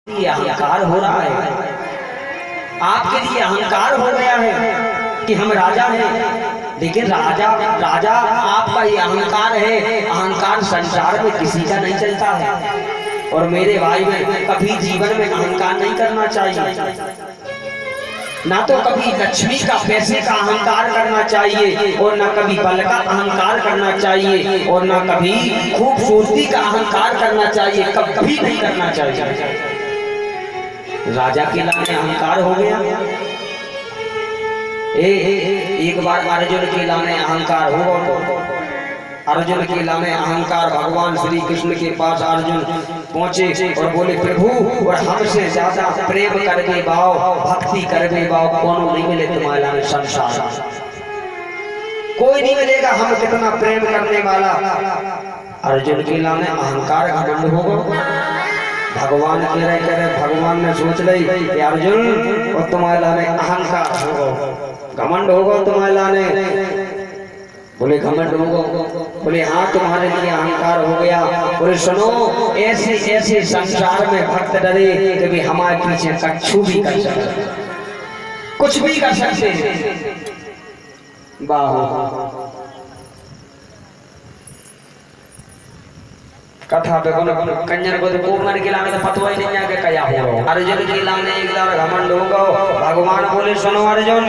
ये अहंकार हो रहा है, आपके लिए अहंकार हो गया है कि हम राजा हैं। लेकिन राजा राजा आपका ये अहंकार है, अहंकार संसार में किसी का नहीं चलता है। और मेरे भाई में कभी जीवन में अहंकार नहीं करना चाहिए, ना तो कभी लक्ष्मी का पैसे का अहंकार करना चाहिए और ना कभी बल का अहंकार करना चाहिए और ना कभी खूबसूरती का अहंकार करना चाहिए, कभी नहीं करना चाहिए। राजा के लाने अहंकार हो गया। एक बार अर्जुन के लाने अहंकार हो, अर्जुन के लाने अहंकार भगवान श्री कृष्ण के पास अर्जुन पहुंचे और बोले प्रभु और हमसे ज्यादा प्रेम करके बाओ, भक्ति करके बाओ, कौन नहीं मिले तुम्हारे लाने संसार, कोई नहीं मिलेगा हम कितना प्रेम करने वाला। अर्जुन के लाने अहंकार घमंड होगा। भगवान कह रहे भगवान ने सोच ली कि अर्जुन और तुम्हारे लाने अहंकार होगा, घमंड होगा तुम्हारे लाने। बोले घमंड होगा, बोले हाँ तुम्हारे लिए अहंकार हो गया। बोले सुनो, ऐसे ऐसे संसार में भक्त डरे कि हमारे पीछे कछु भी कर सकते, कुछ भी कर सकते हैं। वाह, कथा पे कंजर को तो मन के लाने तो पतवा ही नहीं आके क्या हो। अर्जुन के लाने एक बार घमंड होगा। भगवान बोले सुनो अर्जुन,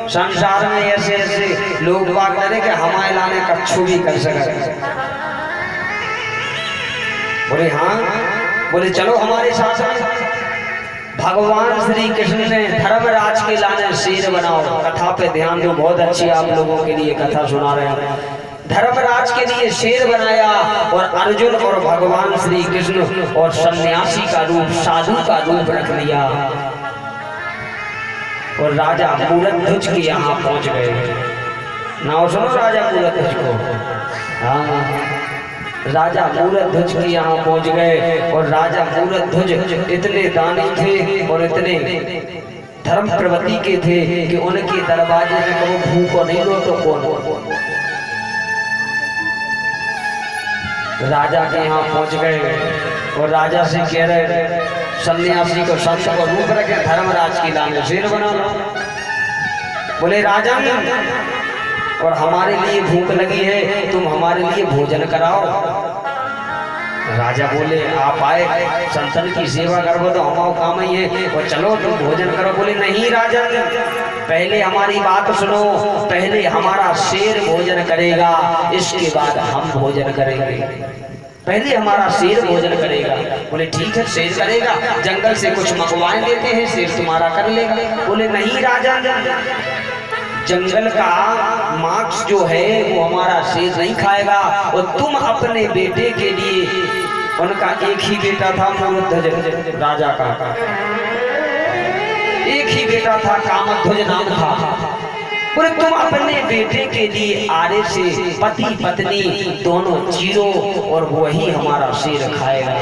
संसार में ऐसे ऐसे लोग बात करे कि हमारे लाने कछु भी कर सकते। बोले हाँ, बोले चलो हमारे साथ। भगवान श्री कृष्ण ने धर्मराज के लाने शेर बनाओ। कथा पे ध्यान दो, बहुत अच्छी आप लोगों के लिए कथा सुना रहे हैं। धर्मराज के लिए शेर बनाया और अर्जुन और भगवान श्री कृष्ण और सन्यासी का रूप, साधु का रूप रख लिया और राजा मूलध्वज के यहाँ पहुंच गए। नाम सुनो राजा मूलध्वज को। हाँ, राजा मूलध्वज के यहाँ पहुंच गए और राजा मूलध्वज इतने दानी थे और इतने धर्म प्रवृत्ति के थे कि उनके दरवाजे में कभी भूखो नहीं लो तो कौन। राजा के यहाँ पहुंच गए और राजा से कह रहे सन्यासी को संत को रूप रखे, धर्मराज की लाने शेर बना लो। बोले राजा और हमारे लिए भूख लगी है, तुम हमारे लिए भोजन कराओ। राजा बोले आप आए संतन की सेवा करो तो हमारा काम ही है, और चलो तुम भोजन करो। बोले नहीं राजा, पहले हमारी बात सुनो, पहले हमारा शेर भोजन करेगा, इसके बाद हम भोजन करेंगे। पहले हमारा शेर भोजन करेगा। बोले ठीक है शेर करेगा, जंगल से कुछ मंगवाए देते हैं, शेर तुम्हारा कर लेगा। बोले नहीं राजा, जंगल का मांस जो है वो हमारा शेर नहीं खाएगा, और तुम अपने बेटे के लिए, उनका एक ही बेटा था मूलध्वज राजा का, एक ही बेटा था, कामध्वज नाम था। बोले तुम अपने बेटे के लिए आरे से पति पत्नी दोनों चीरो और वही हमारा शेर खाएगा।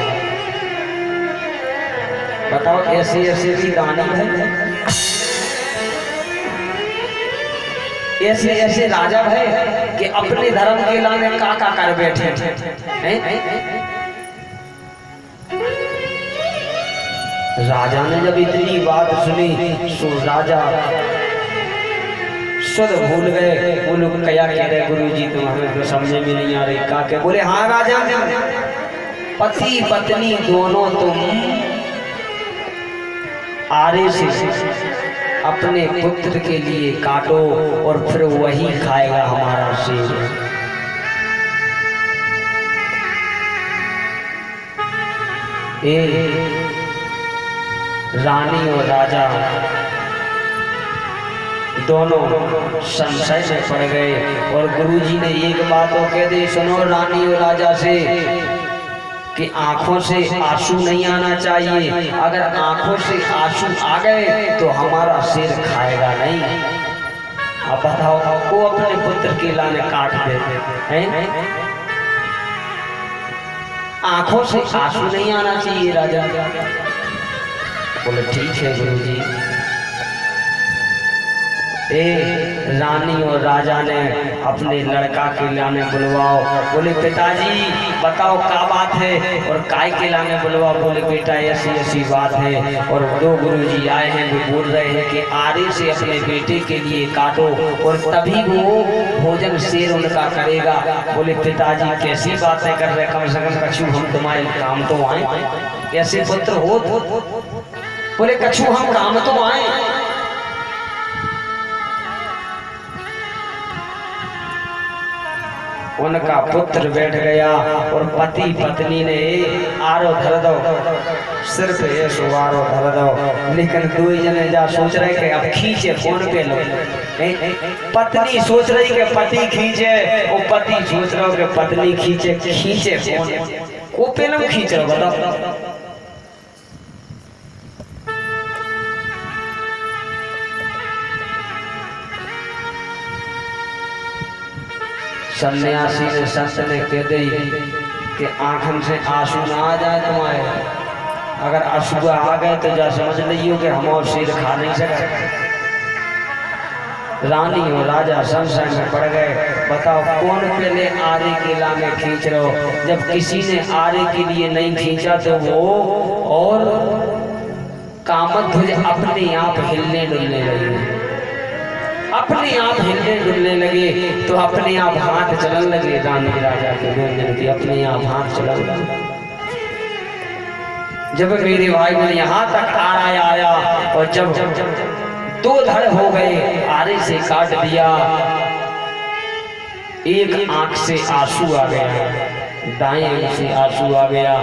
बताओ ऐसे ऐसे भी दानी है, ऐसे ऐसे राजा है कि अपने धर्म के लाने काका कर बैठे हैं। राजा ने जब इतनी बात सुनी तो राजा शुद्ध भूल गए। वो लोग क्या कह रहे गुरुजी, तुम हमें तो समझ में नहीं आ रही। काके बोले हाँ राजा, पति पत्नी दोनों तुम आरे से अपने पुत्र के लिए काटो और फिर वही खाएगा हमारा शेर। रानी और राजा दोनों संशय में पड़ गए और गुरुजी ने एक बात और कह दी, सुनो रानी और राजा से कि आंखों से आंसू नहीं आना चाहिए। अगर आंखों से आंसू आ गए तो हमारा शेर खाएगा नहीं। अब बताओ, वो अपने पुत्र के लाने काट देते हैं। आंखों से आंसू नहीं आना चाहिए राजा। बोले ठीक है गुरुजी। ए रानी और राजा ने अपने लड़का के लाने बुलवाओ। बोले पिताजी बताओ क्या बात है, और काय के लाने बुलवाओ। बोले बेटा ऐसी ऐसी बात है, और दो गुरुजी आए हैं, वो बोल रहे हैं कि आरे से अपने बेटे के लिए काटो और तभी वो भोजन शेर उनका करेगा। बोले पिताजी कैसी बातें कर रहे, कम से कम कछु हम तुम्हारे काम तो आए, ऐसे पुत्र हो। बोले कछु हम काम तो आए। उनका पुत्र बैठ गया और पति पत्नी ने आरो धर दो, सिर पे ऐसो आरो धर दो। लेकिन दो जने जा सोच रहे कि अब खींचे कौन पे लो। पत्नी सोच रही कि पति खींचे, और पति सोच रहा कि पत्नी खींचे, खींचे कौन को पे लो खींच रहा बताओ। सन्यासी ने संत ने कह दी कि आंखन से आंसू ना आ जाए तुम्हारे, अगर आंसू आ गए तो जा समझ लियो कि हम और शेर खा नहीं सकते। रानी और राजा संशय में पड़ गए। बताओ कौन पहले आरे के लाने खींच रहे हो। जब किसी ने आरे के लिए नहीं खींचा तो वो और कामध्वज अपने आप हिलने डुलने लगे, अपने आप हिलने डुलने लगे, तो अपने आप हाथ चलन लगे। रानी राजा के दोनों की अपने आप हाथ चलन लगे। जब मेरे भाई ने यहाँ तक आया और जब दो धड़ हो गए, आरे से काट दिया, एक आंख से आंसू आ गया, दाएं आंख से आंसू आ गया।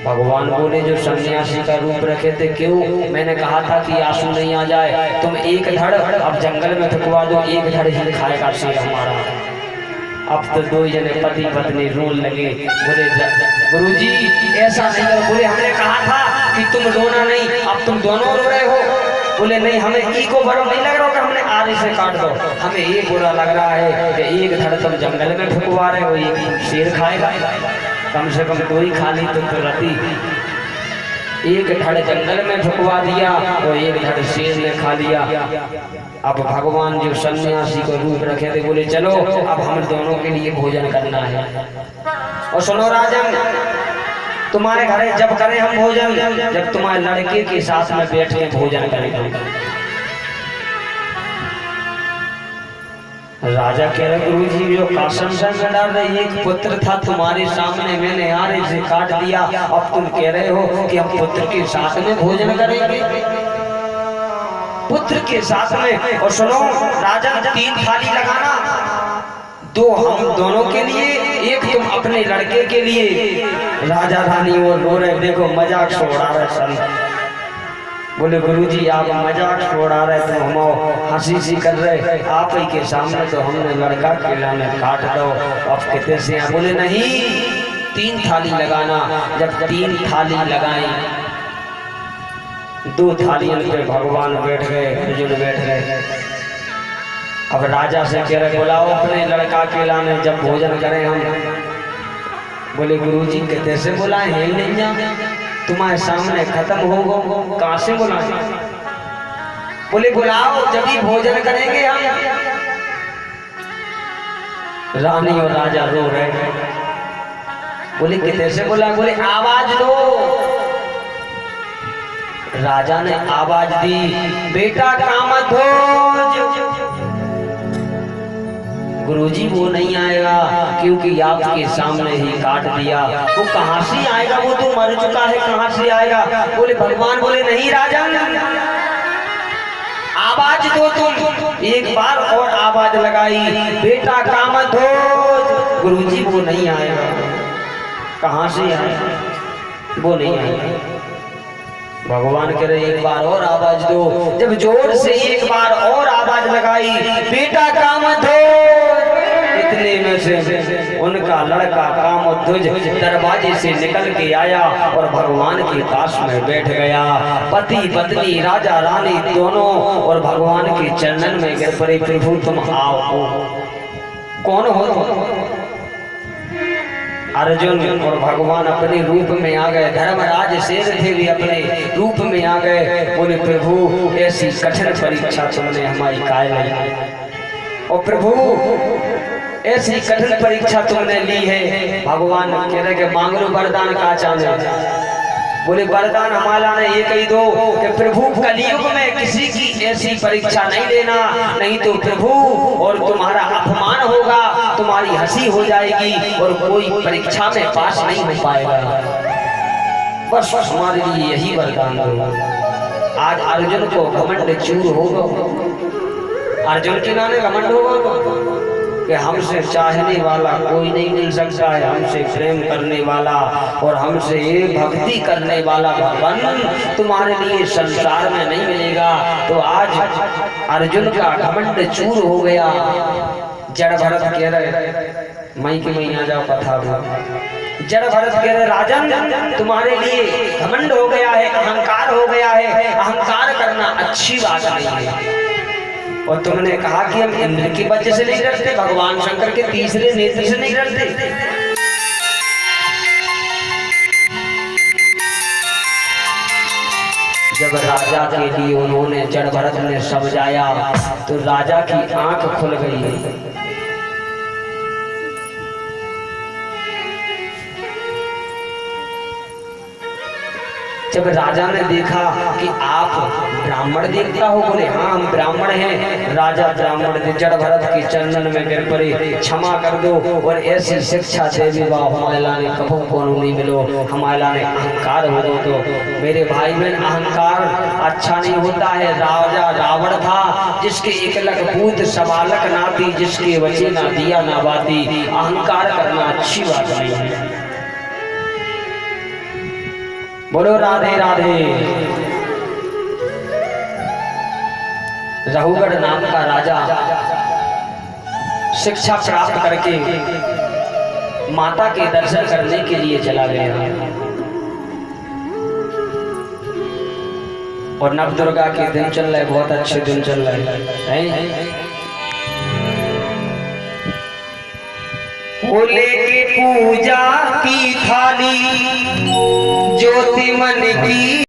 भगवान बोले जो सन्यासी का रूप रखे थे, क्यों? मैंने कहा था कि आंसू नहीं आ जाए, तुम एक धड़ अब जंगल में थकवा दो, एक धड़ ही खाएगा शेर हमारा। अब तो दो जने पति पत्नी रोने लगे। बोले गुरुजी ऐसा नहीं करो। बोले हमने कहा था कि तुम रोना नहीं, अब तुम दोनों रो रहे हो। बोले नहीं, हमें ई को बड़ा नहीं लग रहा कि हमने आरे से काट दो, हमें ये बुरा लग रहा है कि एक धड़ तुम जंगल में थकवा रहे हो, एक शेर खाएगा। कम से कम दो ही खा ली तो रती, एक धड़ जंगल में ठुकवा दिया और एक धड़ शेर ने खा लिया। अब भगवान जो सन्यासी को रूप रखे थे बोले चलो अब हम दोनों के लिए भोजन करना है। और सुनो राजन, तुम्हारे घर जब करें हम भोजन, जब तुम्हारे लड़के के साथ में बैठ के भोजन करेंगे। राजा कह रहे गुरुजी जो कासम में डाल रहे, एक पुत्र था तुम्हारे सामने, मैंने आरे से काट दिया, अब तुम कह रहे हो कि हम पुत्र के साथ में भोजन करेंगे, पुत्र के साथ में। और सुनो राजा, 3 थाली लगाना, 2 हम दोनों के लिए, एक तुम अपने लड़के के लिए। राजा रानी और रो रहे, देखो मजाक छोड़ा रहे सन। बोले गुरुजी आप मजाक छोड़ा रहे, तो हम हंसी सी कर रहे, आप ही के सामने तो हमने लड़का के लाने काट दो, अब कहते से। बोले नहीं, 3 थाली लगाना। जब 3 थाली लगाई, 2 थालियों पे भगवान बैठ गए, अर्जुन बैठ गए। अब राजा से कह रहे बुलाओ अपने लड़का के लाने, जब भोजन करें हम। बोले गुरुजी कहते से बुलाए हैं नहीं जा, तुम्हारे सामने खत्म हो, कहां से बुलाए? बोले बुलाओ जब ही भोजन करेंगे हम। रानी और राजा रो रहे। बोले कितने से बुला? बोले आवाज दो। राजा ने आवाज दी, बेटा कामध्वज। गुरुजी वो नहीं आएगा क्योंकि आपके सामने ही काट दिया। वो कहां से आएगा, वो तो मर चुका है, कहां से आएगा? बोले भगवान बोले नहीं राजा, आवाज दो तुम। एक बार और आवाज लगाई, बेटा कामध्वज। गुरुजी वो नहीं आएगा। कहां से आएगा? वो नहीं आएगा। भगवान कह रहे एक बार और आवाज दो। जब जोर से एक बार और आवाज लगाई, बेटा कामध्वज। इतने में से उनका लड़का कामध्वज दरवाजे से निकल के आया और भगवान के पास में बैठ गया। पति पत्नी राजा रानी दोनों और भगवान के चरणन में गिर पड़े, प्रभु तुम आओ। कौन हो? अर्जुन और भगवान अपने रूप में आ गए। धर्मराज शेर थे भी अपने रूप में आ गए। बोले प्रभु ऐसी कठिन परीक्षा तुमने हमारी काय ली, और प्रभु ऐसी कठिन परीक्षा तुमने ली है। भगवान कह रहे कि मांग लो वरदान का चाहे। बोले वरदान हमारा ने ये कही दो कि प्रभु कलयुग में किसी की ऐसी परीक्षा नहीं लेना, नहीं तो प्रभु और तुम्हारा अपमान होगा, तुम्हारी हंसी हो जाएगी और कोई परीक्षा में पास नहीं हो पाएगा। बस हमारे लिए यही वरदान दो। आज अर्जुन को घमंड चूर होगा। अर्जुन के नाने घमंड होगा कि हमसे चाहने वाला कोई नहीं मिल सकता है, हमसे प्रेम करने वाला और हमसे भक्ति करने वाला भगवान तुम्हारे लिए संसार में नहीं मिलेगा। तो आज अर्जुन का घमंड चूर हो गया। जड़ भरत कह रहे मई के महीना जाओ कथा। जड़ भरत कह रहे राजन तुम्हारे लिए घमंड हो गया है, अहंकार हो गया है। अहंकार करना अच्छी बात नहीं है। और तुमने कहा कि हम इंद्र की वजह से नहीं डरते, भगवान शंकर के तीसरे नेत्र से नहीं डरते। जब राजा के लिए उन्होंने जड़ भरत ने समझाया तो राजा की आंख खुल गई। जब राजा ने देखा कि आप ब्राह्मण देवता हो, बोले हाँ हम ब्राह्मण हैं। राजा ब्राह्मण थे। जड़ भरत के चरणन में गिर पड़े, क्षमा कर दो और ऐसी शिक्षा देवी बा हमारा ने कभू को नहीं मिलो, हमारा ने अहंकार हो दो। तो मेरे भाई बहन अहंकार अच्छा नहीं होता है। राजा रावण था जिसके एक लख पूत सबालक नाती, जिसके वचे ना दिया ना बाती। अहंकार करना अच्छी बात नहीं है। बोलो राधे राधे। रहुगढ़ नाम का राजा शिक्षा प्राप्त करके माता के दर्शन करने के लिए चला गया और नवदुर्गा के दिन चल रहे, बहुत अच्छे दिन चल रहे हैं। भोले की पूजा की थाली ज्योति मन की